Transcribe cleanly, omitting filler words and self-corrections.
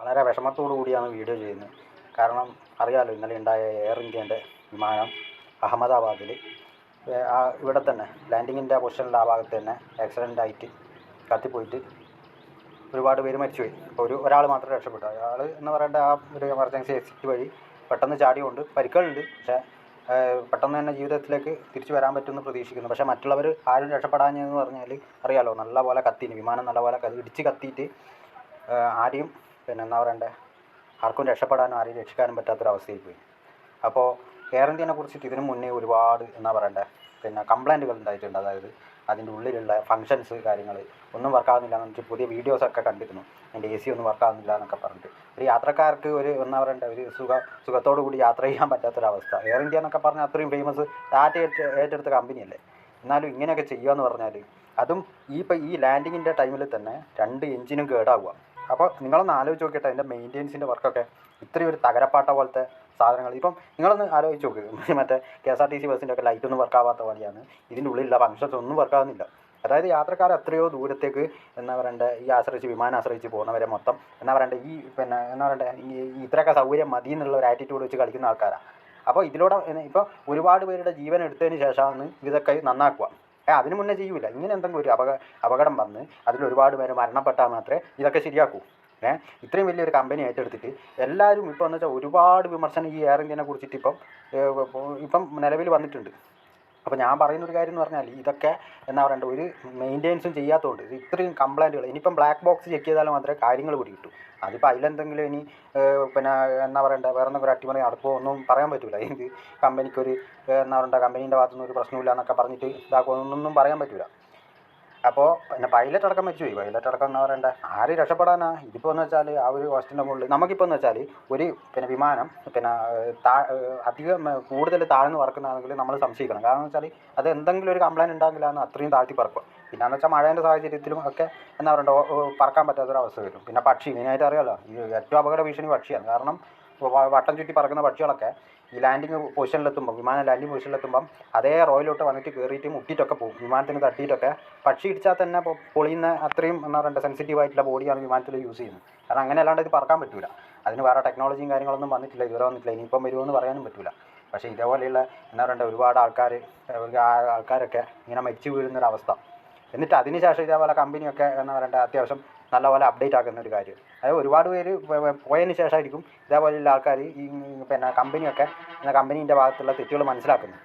വളരെ വിഷമത്തോടു കൂടിയാണ് വീഡിയോ ചെയ്യുന്നത്. കാരണം അറിയാമല്ലോ, ഇന്നലെ ഉണ്ടായ എയർ ഇന്ത്യൻ്റെ വിമാനം അഹമ്മദാബാദിൽ ഇവിടെ തന്നെ ലാൻഡിങ്ങിൻ്റെ പൊസിഷനിൽ ആ ഭാഗത്ത് തന്നെ ആക്സിഡൻ്റ് ആയിട്ട് കത്തിപ്പോയിട്ട് ഒരുപാട് പേര് മരിച്ചുപോയി. അപ്പോൾ ഒരാൾ മാത്രമേ രക്ഷപ്പെട്ടു. അയാൾ എന്ന് പറയേണ്ട ആ ഒരു എമർജൻസി എക്സിറ്റ് വഴി പെട്ടെന്ന് ചാടിയുകൊണ്ട് പരിക്കുകളുണ്ട്. പക്ഷേ പെട്ടെന്ന് തന്നെ ജീവിതത്തിലേക്ക് തിരിച്ചു വരാൻ പറ്റുമെന്ന് പ്രതീക്ഷിക്കുന്നു. പക്ഷേ മറ്റുള്ളവർ ആരും രക്ഷപ്പെടാഞ്ഞെന്ന് പറഞ്ഞാൽ അറിയാലോ, നല്ല പോലെ കത്തിന് വിമാനം നല്ല പോലെ ഇടിച്ച് കത്തിയിട്ട് ആരെയും എന്താ പറയണ്ടേ, ആർക്കും രക്ഷപ്പെടാനും ആരെയും രക്ഷിക്കാനും പറ്റാത്തൊരവസ്ഥയിൽ പോയി. അപ്പോൾ എയർ ഇന്ത്യനെ കുറിച്ചിട്ട് ഇതിനു മുന്നേ ഒരുപാട് എന്താ പറയണ്ടേ കംപ്ലൈൻറ്റുകൾ ഉണ്ടായിട്ടുണ്ട്. അതായത് അതിൻ്റെ ഉള്ളിലുള്ള ഫങ്ഷൻസ് കാര്യങ്ങൾ ഒന്നും വർക്കാവുന്നില്ല എന്ന് വെച്ചാൽ പുതിയ വീഡിയോസൊക്കെ കണ്ടിരുന്നു. എൻ്റെ AC ഒന്നും വർക്കാവുന്നില്ല എന്നൊക്കെ പറഞ്ഞിട്ട് ഒരു യാത്രക്കാർക്ക് ഒരു എന്താ പറയണ്ടേ ഒരു സുഖത്തോടു കൂടി യാത്ര ചെയ്യാൻ പറ്റാത്തൊരവസ്ഥ. എയർ ഇന്ത്യ എന്നൊക്കെ പറഞ്ഞാൽ അത്രയും ഫേമസ് ടാറ്റ ഏറ്റെടുത്ത കമ്പനിയല്ലേ. എന്നാലും ഇങ്ങനെയൊക്കെ ചെയ്യുക എന്ന് പറഞ്ഞാൽ, അതും ഈ ലാൻഡിങ്ങിൻ്റെ ടൈമിൽ തന്നെ 2 എഞ്ചിനും കേടാവുക. അപ്പോൾ നിങ്ങളൊന്ന് ആലോചിച്ച് നോക്കിയിട്ട് അതിൻ്റെ മെയിൻ്റെനൻസിൻ്റെ വർക്കൊക്കെ ഇത്രയും ഒരു തകരപ്പാട്ട പോലത്തെ സാധനങ്ങൾ. ഇപ്പം നിങ്ങളൊന്ന് ആലോചിച്ച് നോക്ക്, മറ്റേ KSRTC ബസ്സിൻ്റെ ഒക്കെ ലൈറ്റൊന്നും വർക്കാവാത്ത പോലെയാണ് ഇതിൻ്റെ ഉള്ളിലുള്ള ഫങ്ഷൻസ് ഒന്നും വർക്കാവുന്നില്ല. അതായത് യാത്രക്കാർ എത്രയോ ദൂരത്തേക്ക് എന്താ പറയണ്ടേ വിമാനം ആശ്രയിച്ച് പോകുന്നവരെ മൊത്തം എന്താ പറയണ്ടേ എന്താ പറയണ്ടേ ഇത്രയൊക്കെ സൗകര്യം മതി എന്നുള്ള ഒരു ആറ്റിറ്റ്യൂഡ് വെച്ച് കളിക്കുന്ന ആൾക്കാരാണ്. അപ്പോൾ ഇതിലൂടെ ഇപ്പോൾ ഒരുപാട് പേരുടെ ജീവൻ എടുത്തതിന് ശേഷമാണ് ഇതൊക്കെ നന്നാക്കുക. അതിന് മുന്നേ ചെയ്യൂല. ഇങ്ങനെ എന്തെങ്കിലും ഒരു അപകടം വന്ന് അതിലൊരുപാട് പേര് മരണപ്പെട്ടാൽ മാത്രമേ ഇതൊക്കെ ശരിയാക്കൂ. ഇത്രയും വലിയൊരു കമ്പനി ഏറ്റെടുത്തിട്ട് എല്ലാവരും ഇപ്പോൾ എന്ന് വെച്ചാൽ ഒരുപാട് വിമർശനം ഈ എയർ ഇന്ത്യനെ കുറിച്ചിട്ട് ഇപ്പം നിലവിൽ വന്നിട്ടുണ്ട്. അപ്പോൾ ഞാൻ പറയുന്നൊരു കാര്യം എന്ന് പറഞ്ഞാൽ, ഇതൊക്കെ എന്താ പറയണ്ടേ ഒരു മെയിൻ്റെനൻസും ചെയ്യാത്തതുകൊണ്ട് ഇത്രയും കംപ്ലൈൻറ്റുകൾ. ഇനിയിപ്പം ബ്ലാക്ക് ബോക്സ് ചെക്ക് ചെയ്താൽ മാത്രമേ കാര്യങ്ങൾ പിടി കിട്ടൂ. അതിപ്പോൾ അതിലെന്തെങ്കിലും ഇനി എന്താ പറയണ്ടേ വേറെ എന്തെങ്കിലും ഒരു അട്ടിമറി നടക്കുമോ ഒന്നും പറയാൻ പറ്റില്ല. ഇത് കമ്പനിക്കൊരു എന്താ പറയണ്ടേ കമ്പനീൻ്റെ ഭാഗത്തുനിന്ന് ഒരു പ്രശ്നമില്ല എന്നൊക്കെ പറഞ്ഞിട്ട് ഇതാക്കുമെന്നൊന്നും പറയാൻ പറ്റില്ല. അപ്പോൾ പൈലറ്റ് അടക്കം മരിച്ചു പോയി. പൈലറ്റ് അടക്കം എന്താ പറയണ്ടേ ആര് രക്ഷപ്പെടാനാ? ഇതിപ്പോൾ എന്ന് വെച്ചാൽ ആ ഒരു ഹോസ്റ്റലിൻ്റെ മുകളിൽ നമുക്കിപ്പോൾ എന്ന് വെച്ചാൽ ഒരു വിമാനം അധികം കൂടുതൽ താഴ്ന്ന് പറക്കുന്നതാണെങ്കിൽ നമ്മൾ സംശയിക്കണം. കാരണം എന്ന് വെച്ചാൽ അത് എന്തെങ്കിലും ഒരു കംപ്ലൈൻറ്റ് ഉണ്ടാകില്ലാന്ന് അത്രയും താഴ്ത്തി പറക്കുക. പിന്നെയെന്ന് വെച്ചാൽ മഴേൻ്റെ സാഹചര്യത്തിലും ഒക്കെ എന്താ പറയണ്ടേ പറക്കാൻ പറ്റാത്തൊരവസ്ഥ വരും. പിന്നെ പക്ഷി മെയിനായിട്ട് അറിയാമല്ലോ, ഈ ഏറ്റവും അപകട ഭീഷണി പക്ഷിയാണ്. കാരണം വട്ടം ചുറ്റി പറക്കുന്ന പക്ഷികളൊക്കെ ഈ ലാൻഡിങ് പൊസിഷനിലെത്തുമ്പോൾ വിമാനം ലാൻഡിങ് പൊസിഷനിലെത്തുമ്പം അതേ റോയിലോട്ട് വന്നിട്ട് കയറിയിട്ട് മുട്ടിയിട്ടൊക്കെ പോകും. വിമാനത്തിന് തട്ടിയിട്ടൊക്കെ പക്ഷി ഇടിച്ചാൽ തന്നെ പൊളിയുന്ന അത്രയും എന്താ പറയണ്ടേ സെൻസിറ്റീവ് ആയിട്ടുള്ള ബോഡിയാണ് വിമാനത്തിൽ യൂസ് ചെയ്യുന്നത്. കാരണം അങ്ങനെ അല്ലാണ്ട് ഇത് പറക്കാൻ പറ്റില്ല. അതിന് വേറെ ടെക്നോളജിയും കാര്യങ്ങളൊന്നും വന്നിട്ടില്ല, ഇതുവരെ വന്നിട്ടില്ല. ഇനിയിപ്പം വരുമെന്ന് പറയാനും പറ്റില്ല. പക്ഷേ ഇതേപോലെയുള്ള എന്താ പറയണ്ടേ ഒരുപാട് ആൾക്കാരൊക്കെ ഇങ്ങനെ മരിച്ചു വീഴുന്നൊരവസ്ഥ. എന്നിട്ട് അതിന് ശേഷം ഇതേപോലെ കമ്പനിയൊക്കെ എന്താ പറയണ്ടേ അത്യാവശ്യം നല്ലപോലെ അപ്ഡേറ്റ് ആക്കുന്ന ഒരു കാര്യം. അതായത് ഒരുപാട് പേര് പോയതിന് ശേഷമായിരിക്കും ഇതേപോലെയുള്ള ആൾക്കാർ ഈ കമ്പനിയൊക്കെ കമ്പനീൻ്റെ ഭാഗത്തുള്ള തെറ്റുകൾ മനസ്സിലാക്കുന്നത്.